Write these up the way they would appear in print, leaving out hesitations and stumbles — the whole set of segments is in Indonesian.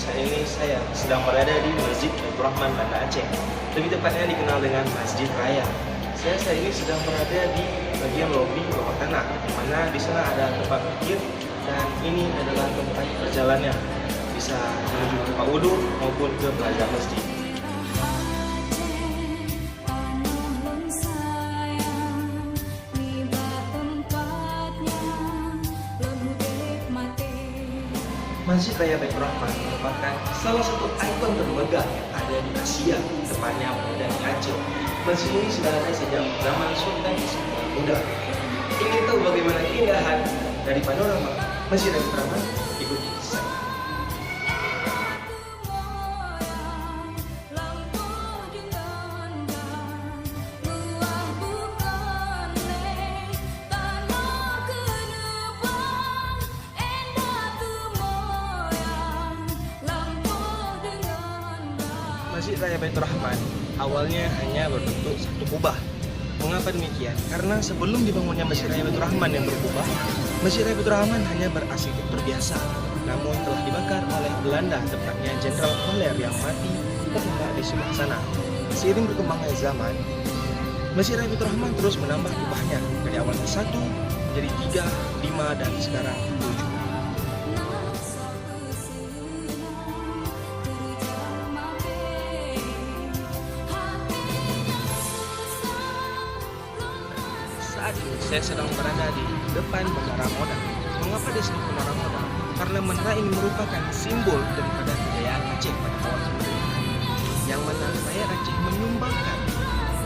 Saat ini saya sedang berada di Masjid Baitur Rahman, Banda Aceh. Lebih tepatnya dikenal dengan Masjid Raya. Saya saat ini sedang berada di bagian lobi bawah tanah, di mana di sana ada tempat parkir dan ini adalah tempat perjalannya. Bisa menuju ke tempat wudhu maupun ke plaza masjid. Masjid Raya Baitur Rahman merupakan salah satu ikon termegah yang ada di Asia, tepatnya berada di Aceh. Masjid ini sudah ada sejak zaman Sultan Iskandar Muda. Ingin tahu bagaimana keindahan dari panorama Masjid Raya Baitur Rahman? Ikuti saya. Masjid Raya Baitur Rahman awalnya hanya berbentuk satu kubah. Mengapa demikian? Karena sebelum dibangunnya Masjid Raya Baitur Rahman yang berkubah, Masjid Raya Baitur Rahman hanya berarsitektur biasa. Namun telah dibakar oleh Belanda, tepatnya Jenderal Koller yang mati tertembak di sebelah sana. Seiring berkembangnya zaman, Masjid Raya Baitur Rahman terus menambah kubahnya dari awalnya 1 menjadi 3, 5 dan sekarang 7. Saat ini saya sedang berada di depan Menara Moda. Mengapa disebut Menara Moda? Karena menara ini merupakan simbol daripada kejayaan Aceh pada awal kemerdekaan, yang mana rakyat Aceh menyumbangkan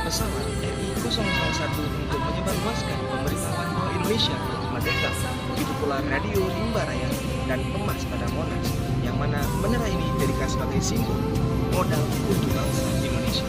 pesawat RI-001 untuk menyebarluaskan pemberitahuan bahwa Indonesia telah merdeka. Begitu pula radio Rimba Raya dan emas pada Monas, yang mana menara ini dijadikan sebagai simbol modal untuk bangsa Indonesia.